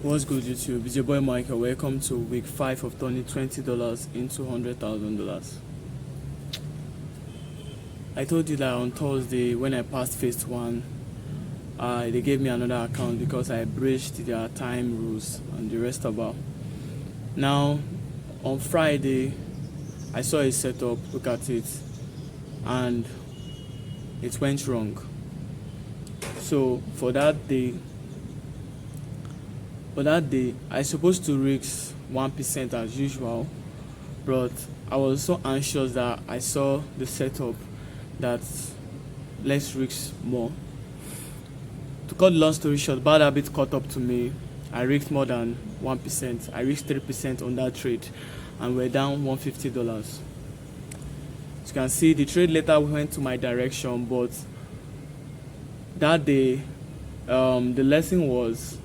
What's good, YouTube? It's your boy Michael. Welcome to week 5 of turning $20 into $100,000. I told you that on Thursday when I passed phase 1, they gave me another account because I breached their time rules and the rest about. Now, on Friday, I saw a setup, look at it, and it went wrong. So for that day, I supposed to risk 1% as usual, but I was so anxious that I saw the setup that let's risk more. To cut long story short, bad habit caught up to me. I risked more than 1%. I risked 3% on that trade, and we're down $150. As you can see, the trade later went to my direction, but that day, the lesson was,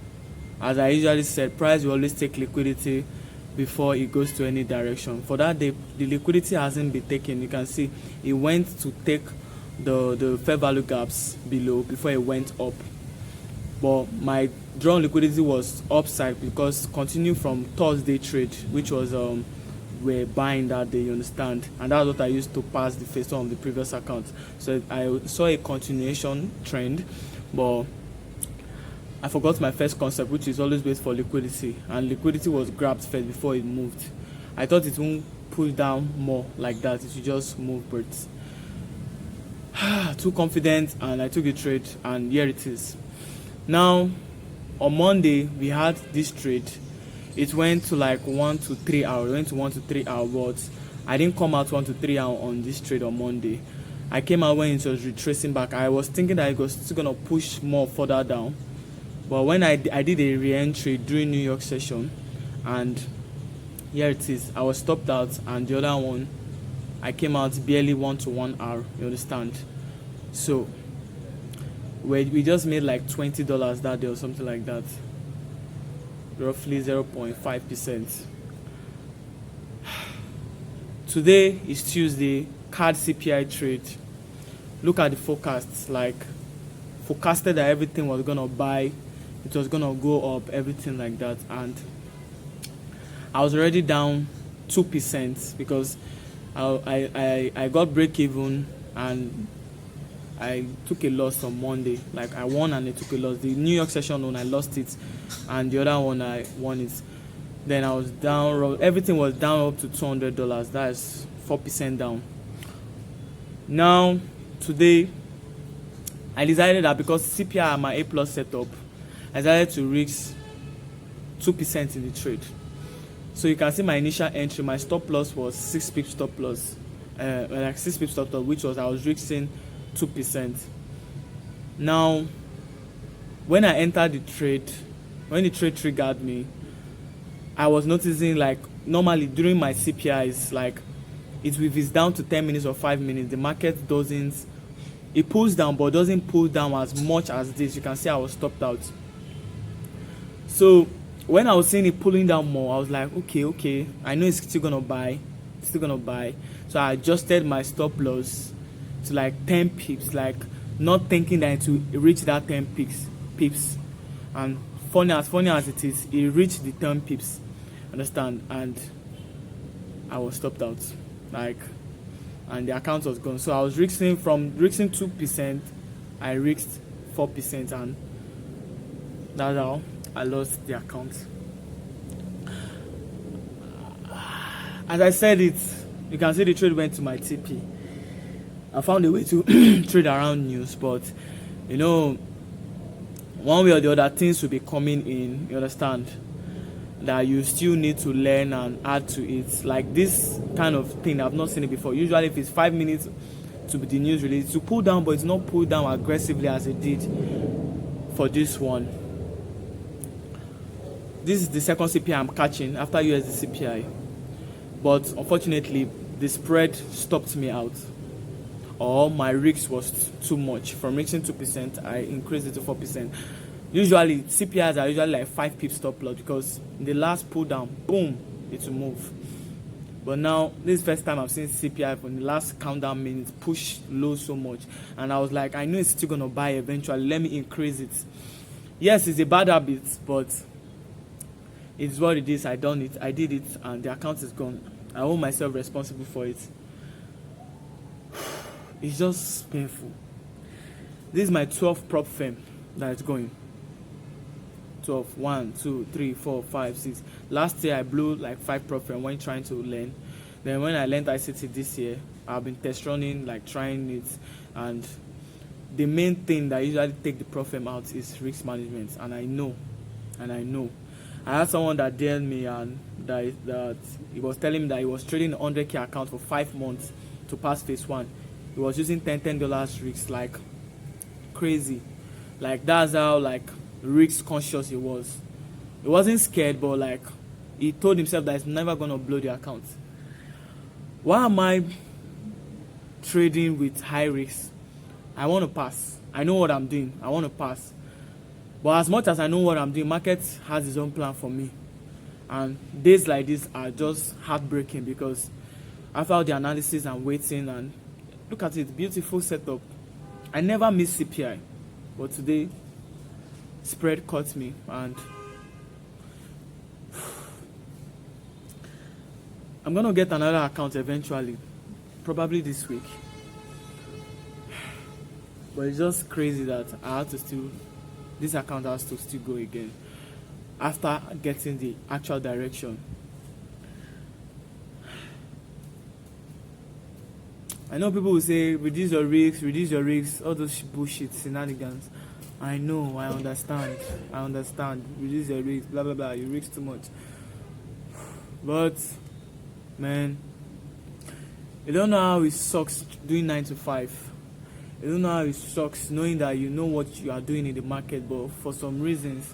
as I usually said, price will always take liquidity before it goes to any direction. For that day, the liquidity hasn't been taken. You can see it went to take the fair value gaps below before it went up. But my drawn liquidity was upside because continue from Thursday trade, which was we're buying that day, you understand, and that's what I used to pass the phase 1 of the previous account. So I saw a continuation trend, but I forgot my first concept, which is always wait for liquidity, and liquidity was grabbed first before it moved. I thought it won't pull down more like that, it should just move, but too confident, and I took the trade, and here it is. Now on Monday we had this trade. It went to like 1 to 3 hours. It went to 1 to 3 hours, but I didn't come out 1 to 3 hours on this trade on Monday. I came out when it was retracing back. I was thinking that it was still gonna push more further down, but when I did a re-entry during New York session, and here it is, I was stopped out, and the other one I came out barely 1 to 1 hour, you understand. So we just made like $20 that day or something like that, roughly 0.5%. Today is Tuesday, card CPI trade. Look at the forecasts, like forecasted that everything was gonna buy, it was gonna go up, everything like that, and I was already down 2% because I got break even, and I took a loss on Monday. Like I won and I took a loss. The New York session one I lost it, and the other one I won it. Then I was down. Everything was down up to $200. That's 4% down. Now today, I decided that because CPI and my A+ setup, I decided to risk 2% in the trade. So you can see my initial entry. My stop loss was 6 pips stop loss, like 6 pips stop loss, which was I was risking 2%. Now when I entered the trade, when the trade triggered me, I was noticing, like, normally during my CPIs, like if it's down to 10 minutes or 5 minutes, the market doesn't, it pulls down but doesn't pull down as much as this. You can see I was stopped out. So when I was seeing it pulling down more, I was like, okay, I know it's still gonna buy. So I adjusted my stop loss to like 10 pips, like not thinking that it will reach that 10 pips. And funny as it is, it reached the 10 pips, understand, and I was stopped out, like, and the account was gone. So I was risking, from risking 2%, I risked 4%, and that's how I lost the account. As I said it, you can see the trade went to my TP. I found a way to trade around news, but you know, one way or the other, things will be coming in, you understand, that you still need to learn and add to it. Like this kind of thing, I've not seen it before. Usually if it's 5 minutes to be the news release, to pull down, but it's not pulled down aggressively as it did for this one. This is the second CPI I'm catching after USD CPI, but unfortunately the spread stopped me out, or my risk was too much. From risking 2%, I increased it to 4%. Usually CPIs are usually like 5 pips stop loss, because in the last pull down, boom, it will move. But now this is the first time I've seen CPI from the last countdown minutes push low so much, and I was like, I know it's still gonna buy eventually, let me increase it. Yes, it's a bad habit, but It's what it is. I did it, and the account is gone. I hold myself responsible for it. It's just painful. This is my 12th prop firm that is going. 12, 1, 2, 3, 4, 5, 6. Last year I blew like 5 prop firm when trying to learn. Then when I learned ICT this year, I've been test running, like trying it, and the main thing that usually take the prop firm out is risk management, and I know. I had someone that dared me, and that he was telling me that he was trading a 100k account for 5 months to pass phase 1. He was using $10 risk, like crazy. Like that's how like risk conscious he was. He wasn't scared, but like he told himself that he's never gonna blow the account. Why am I trading with high risk? I want to pass. I know what I'm doing. I want to pass. But as much as I know what I'm doing, market has its own plan for me. And days like this are just heartbreaking, because after all the analysis and waiting, and look at it, beautiful setup. I never miss CPI, but today spread caught me, and I'm gonna get another account eventually, probably this week. But it's just crazy that this account has to still go again after getting the actual direction. I know people will say reduce your risks, all those bullshit shenanigans. I know, I understand, reduce your risks, blah blah blah, you risk too much. But man, you don't know how it sucks doing 9 to 5. You don't know how it sucks knowing that you know what you are doing in the market, but for some reasons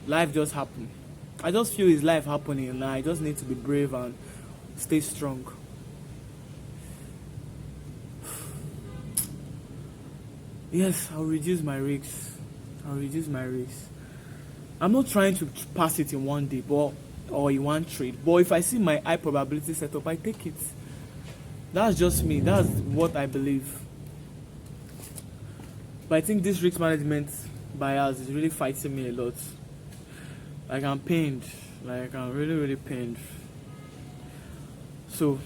life just happened. I just feel it's life happening, and I just need to be brave and stay strong. Yes, I'll reduce my risks. I'm not trying to pass it in one day, or in one trade. But if I see my high probability setup, I take it. That's just me. That's what I believe. But I think this risk management bias is really fighting me a lot. Like I'm pained. Like I'm really, really pained. So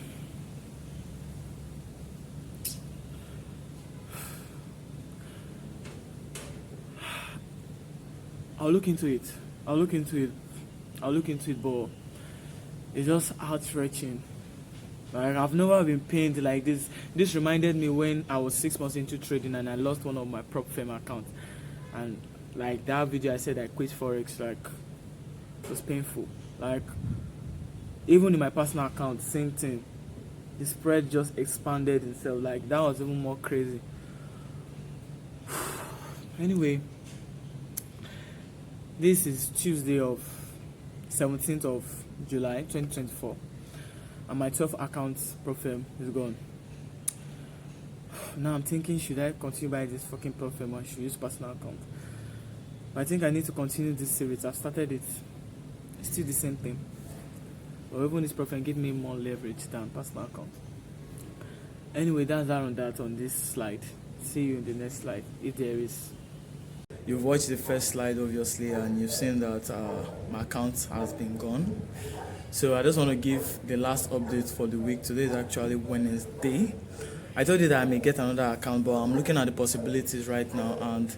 I'll look into it, but it's just heart-wrenching. Like I've never been pained like this. This reminded me when I was 6 months into trading and I lost one of my prop firm accounts. And like that video I said I quit Forex, like it was painful. Like even in my personal account, same thing. The spread just expanded itself. Like that was even more crazy. Anyway, this is Tuesday of 17th of July 2024, and my 12th account prop firm is gone. Now I'm thinking, should I continue buying this fucking prop firm or should I use personal account? But I think I need to continue this series. I've started it. It's still the same thing. But even this prop firm give me more leverage than personal account. Anyway, that's that on this slide. See you in the next slide, if there is. You've watched the first slide obviously, and you've seen that my account has been gone. So I just want to give the last update for the week. Today is actually Wednesday. I told you that I may get another account, but I'm looking at the possibilities right now, and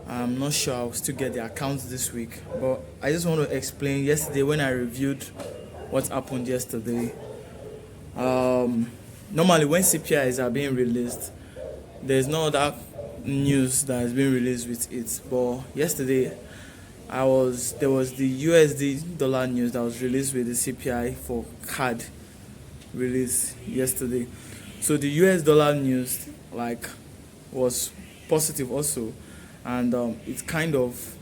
I'm not sure I'll still get the accounts this week. But I just want to explain yesterday when I reviewed what happened yesterday. Normally when CPIs are being released, there's no other news that has been released with it, but yesterday there was the USD dollar news that was released with the CPI for card release yesterday. So the US dollar news like was positive also, and it kind of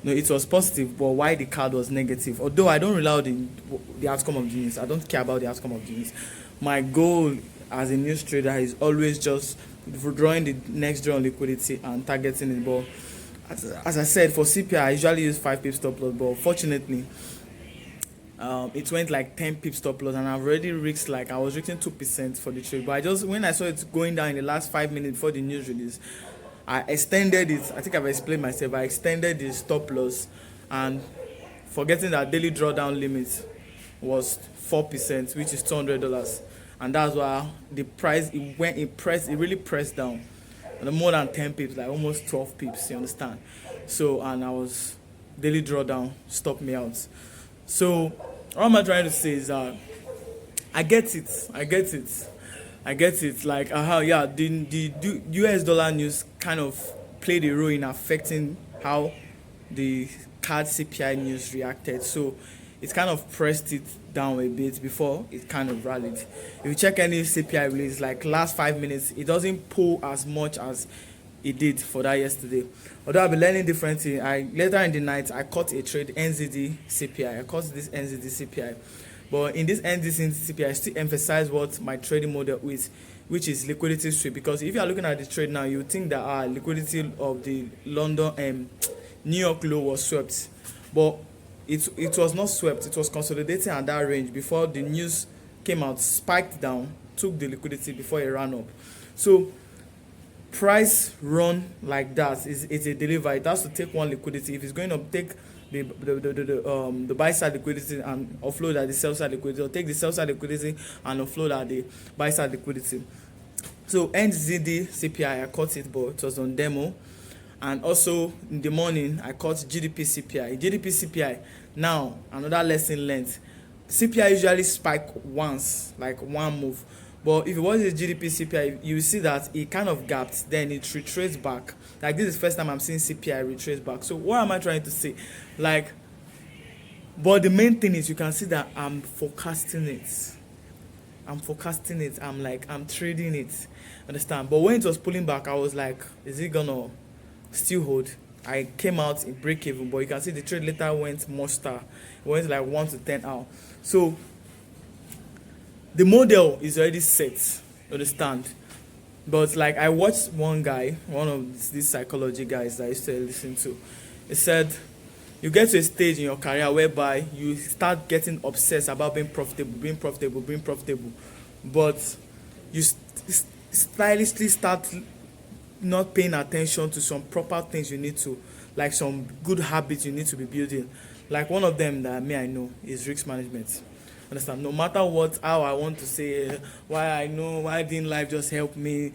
it was positive, but why the card was negative, although I don't allow the outcome of the news. I don't care about the outcome of the news. My goal as a news trader is always just drawing the next draw on liquidity and targeting it. But as I said, for CPI I usually use 5 pip stop loss, but fortunately it went like 10 pip stop loss, and I've already risked, like I was risking 2% for the trade. But I just, when I saw it going down in the last 5 minutes before the news release, I extended it. I think I've explained myself. I extended the stop loss, and forgetting that daily drawdown limit was 4%, which is $200, and that's why the price it really pressed down, and more than 10 pips, like almost 12 pips. You understand? So, and I was daily drawdown stopped me out. So, what am I trying to say is that I get it. Like, yeah, the US dollar news kind of played a role in affecting how the card CPI news reacted. So it kind of pressed it down a bit before it kind of rallied. If you check any CPI release, like last 5 minutes, it doesn't pull as much as it did for that yesterday. Although I've been learning differently, later in the night I caught a trade NZD CPI. I caught this NZD CPI. But in this NZD CPI, I still emphasize what my trading model is, which is liquidity sweep. Because if you are looking at the trade now, you think that our liquidity of the London New York low was swept, but it was not swept. It was consolidating at that range before the news came out, spiked down, took the liquidity before it ran up. So price run like that is a deliver. It has to take one liquidity. If it's going to take the buy side liquidity and offload at the sell side liquidity, or take the sell side liquidity and offload at the buy side liquidity. So NZD CPI, I caught it, but it was on demo. And also in the morning I caught GDP CPI. Now another lesson learned. CPI usually spike once, like one move. But if you watch the GDP CPI, you will see that it kind of gapped, then it retraced back. Like, this is the first time I'm seeing CPI retrace back. So what am I trying to say? Like, but the main thing is you can see that I'm forecasting it. I'm trading it. Understand? But when it was pulling back, I was like, is it gonna still hold? I came out in break even, but you can see the trade later went monster. It went like 1 to 10 out. So the model is already set, you understand? But like, I watched one guy, one of these psychology guys that I used to listen to. He said, you get to a stage in your career whereby you start getting obsessed about being profitable, but you stylishly start not paying attention to some proper things you need to, like some good habits you need to be building. Like, one of them that I know is risk management. Understand? No matter what, how I want to say, why didn't life just help me?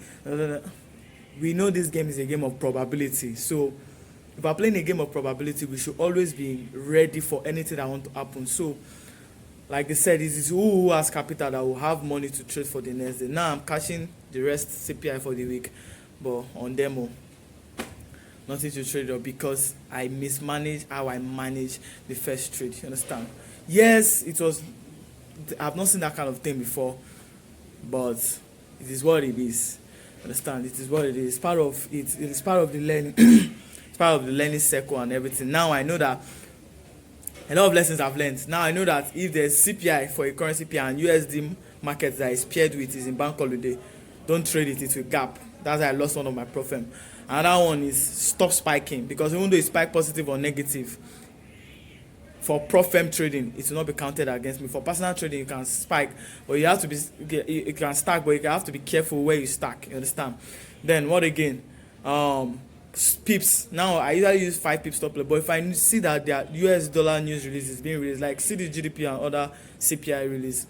We know this game is a game of probability. So if we're playing a game of probability, we should always be ready for anything that want to happen. So, like they said, it is who has capital that will have money to trade for the next day. Now I'm cashing the rest CPI for the week, but on demo, nothing to trade on because I mismanaged how I managed the first trade. You understand? Yes, I've not seen that kind of thing before, but it is what it is. Understand? It is what it is. Part of it. It is part of the learning. It's part of the learning circle and everything. Now I know that a lot of lessons I've learned. Now I know that if there's CPI for a currency pair and USD market that is paired with is in bank holiday, don't trade it. It's a gap. That's why I lost one of my profit. Another one is stop spiking, because even though it spike positive or negative, for prop firm trading, it will not be counted against me. For personal trading, you can spike, but you have to be, you can stack, but you have to be careful where you stack. You understand? Then what again? Pips. Now I usually use 5 pips stop loss, but if I see that their US dollar news release is being released, like see the GDP and other CPI release,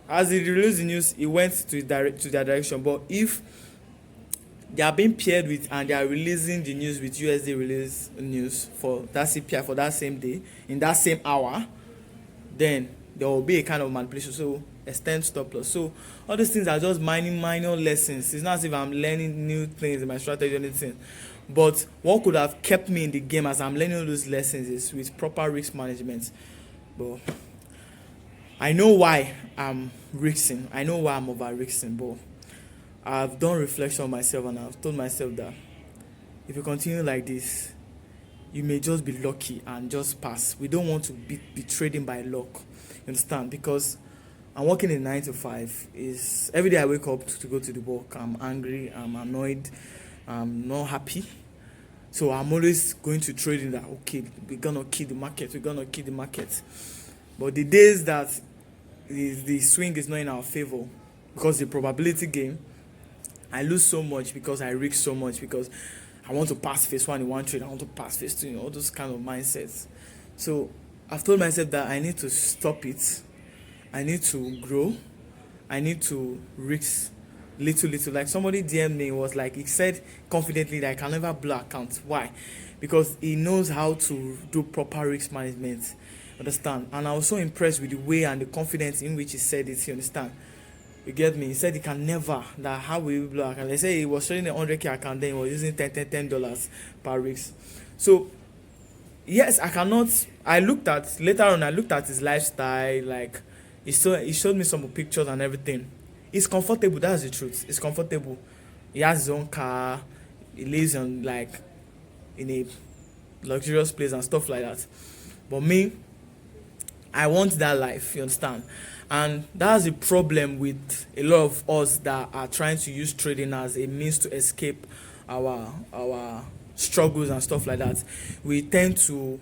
as they release the news, it went to their direction. But if they are being paired with and they are releasing the news with USD release news for that CPI for that same day, in that same hour, then there will be a kind of manipulation. So extend stop loss. So all these things are just minor lessons. It's not as if I'm learning new things in my strategy or anything. But what could have kept me in the game as I'm learning all those lessons is with proper risk management. But I know why I'm risking. I know why I'm over risking, but I've done reflection on myself and I've told myself that if you continue like this, you may just be lucky and just pass. We don't want to be trading by luck. You understand? Because I'm working in 9 to 5. Is every day I wake up to go to the work. I'm angry, I'm annoyed, I'm not happy. So I'm always going to trading that, okay, we're gonna kill the market. But the days that the swing is not in our favor, because the probability game, I lose so much because I risk so much, because I want to pass phase 1 in one trade, I want to pass phase 2, all those kind of mindsets. So I've told myself that I need to stop it. I need to grow. I need to risk little. Like somebody DM me, was like, he said confidently that I can never blow accounts. Why? Because he knows how to do proper risk management. Understand? And I was so impressed with the way and the confidence in which he said it. You understand? You get me? He said he can never. That how will you blow account? They say he was trading a 100K account, then he was using $10 per risk. So yes, I cannot. I looked at later on. I looked at his lifestyle. Like he showed me some pictures and everything. It's comfortable. That's the truth. It's comfortable. He has his own car. He lives on like in a luxurious place and stuff like that. But me, I want that life. You understand? And that's the problem with a lot of us that are trying to use trading as a means to escape our struggles and stuff like that. We tend to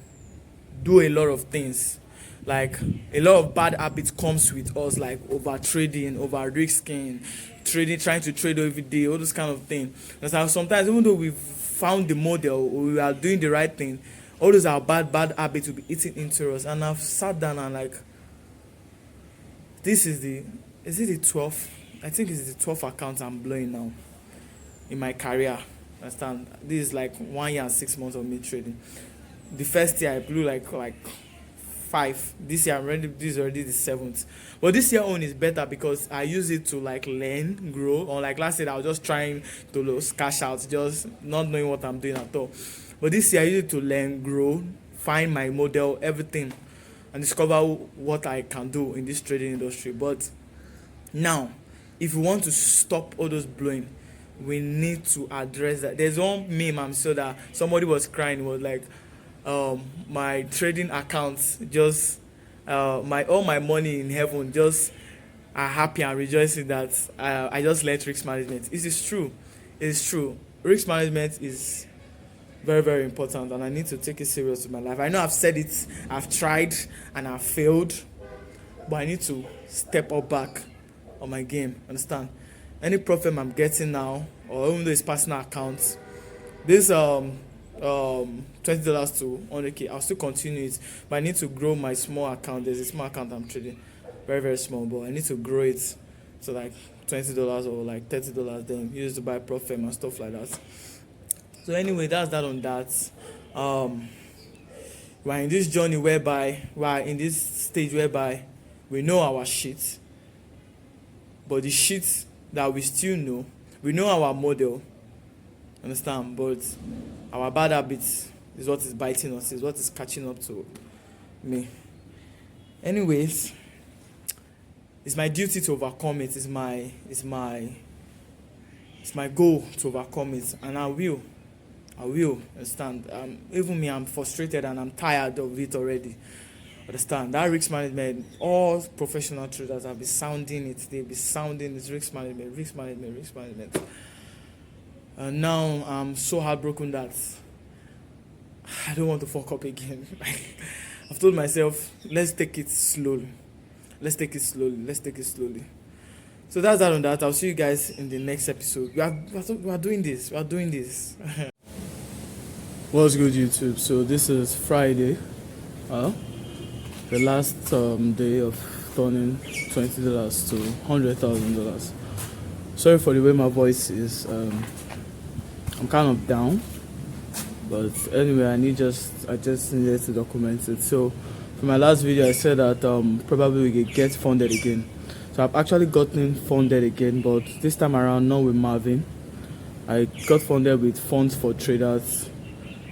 do a lot of things, like a lot of bad habits comes with us, like over trading, over risking, trading, trying to trade every day, all those kind of things. And sometimes even though we've found the model or we are doing the right thing, all those are bad habits will be eating into us. And I've sat down and like, is it the 12th? I think it's the 12th account I'm blowing now in my career. Understand? This is like 1 year and 6 months of me trading. The first year I blew like 5. This year this is already the 7th. But this year own is better because I use it to like learn, grow. Or like last year I was just trying to cash out, just not knowing what I'm doing at all. But this year I use it to learn, grow, find my model, everything, and discover what I can do in this trading industry. But now, if we want to stop all those blowing, we need to address that. There's one meme I'm sure that somebody was crying. It was like, my trading accounts just all my money in heaven just are happy and rejoicing that I just learned risk management. It is true. It is true. Risk management is very, very important, and I need to take it serious in my life. I know I've said it, I've tried, and I've failed, but I need to step up back on my game. Understand? Any profit I'm getting now, or even though it's personal accounts, this $20 to 100K, I'll still continue it, but I need to grow my small account. There's a small account I'm trading, very, very small, but I need to grow it so like $20 or like $30, then use to buy profit and stuff like that. So anyway, that's that on that. We're in this journey whereby we're in this stage whereby we know our shit, but the shit that we still know, we know our model, understand, but our bad habits is what is biting us, is what is catching up to me. Anyways, it's my duty to overcome it. It's my goal to overcome it, and I will understand. Even me, I'm frustrated and I'm tired of it already. Understand? That risk management, all professional traders have been sounding it. They'll be sounding this risk management. And now I'm so heartbroken that I don't want to fuck up again. I've told myself, let's take it slowly. So that's that on that. I'll see you guys in the next episode. We are doing this. What's good, YouTube? So this is Friday, the last day of turning $20 to $100,000. Sorry for the way my voice is. I'm kind of down, but anyway, I just needed to document it. So for my last video, I said that probably we could get funded again. So I've actually gotten funded again, but this time around not with Marvin. I got funded with Funds for Traders.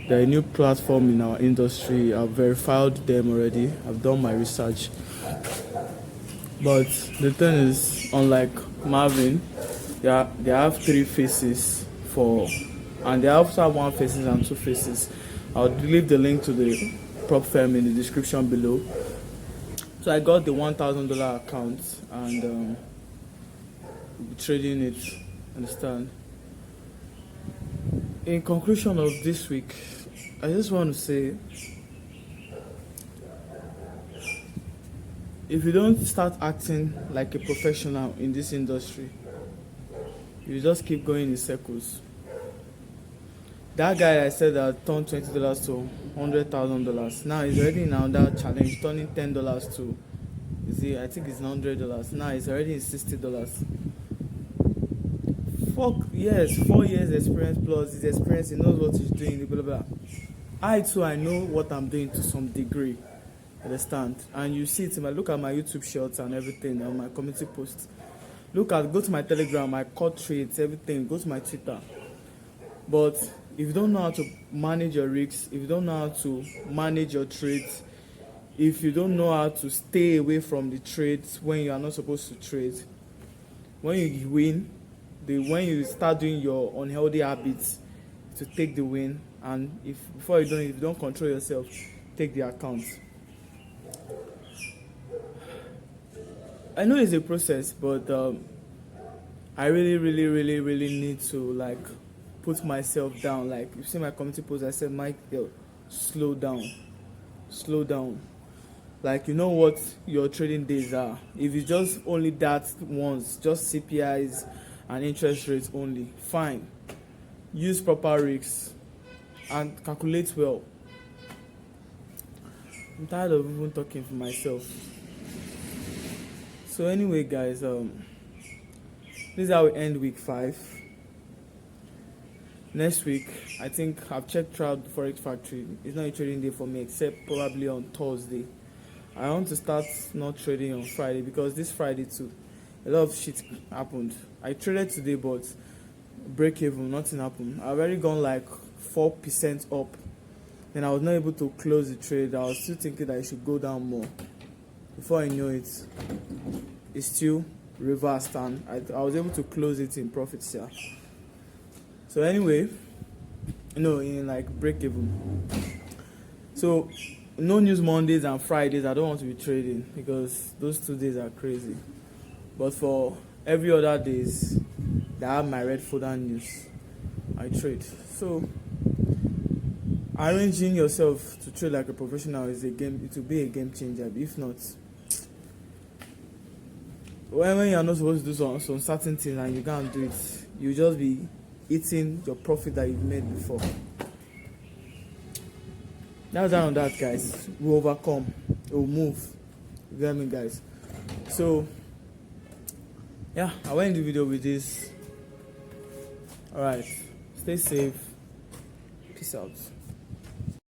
They're a new platform in our industry. I've verified them already. I've done my research. But the thing is, unlike Marvin, they have 3 phases and they also have 1 phases and 2 phases. I'll leave the link to the prop firm in the description below. So I got the $1,000 account and we'll be trading it. Understand? In conclusion of this week, I just want to say, if you don't start acting like a professional in this industry, you just keep going in circles. That guy I said that turned $20 to $100,000. Now he's already in another challenge, turning $10 to, you see, I think it's $100. Now he's already in $60. Fuck yes, 4 years experience plus his experience, he knows what he's doing, blah blah blah. I too, I know what I'm doing to some degree. Understand? And you see it in my, look at my YouTube shorts and everything on my community posts. Go to my Telegram, my cut trades, everything. Go to my Twitter. But if you don't know how to manage your risks, if you don't know how to manage your trades, if you don't know how to stay away from the trades when you are not supposed to trade, when you win, when you start doing your unhealthy habits to take the win, and if you don't control yourself, take the account. I know it's a process, but I really need to like put myself down. Like you see my community post, I said, Mike, slow down. Like, you know what your trading days are. If it's just only that once, just CPIs and interest rates only, fine. Use proper risks and calculate well. I'm tired of even talking for myself. So anyway, guys, this is how we end week 5. Next week, I think I've checked throughout the Forex Factory. It's not a trading day for me, except probably on Thursday. I want to start not trading on Friday, because this Friday too, a lot of shit happened. I traded today, but break even, nothing happened. I've already gone like 4% up. Then I was not able to close the trade. I was still thinking that it should go down more. Before I know it, it's still reversed, and I was able to close it in profits here. So anyway, in like break even. So no news Mondays and Fridays. I don't want to be trading because those 2 days are crazy. But for every other days that I have my red folder news, I trade. So arranging yourself to trade like a professional is a game. It will be a game changer. If not, when you are not supposed to do some certain things and you can't do it, you just be eating your profit that you've made before. That's down on that, guys. We'll overcome. We'll move. You get me, guys? So yeah, I will end the video with this. Alright, stay safe. Peace out.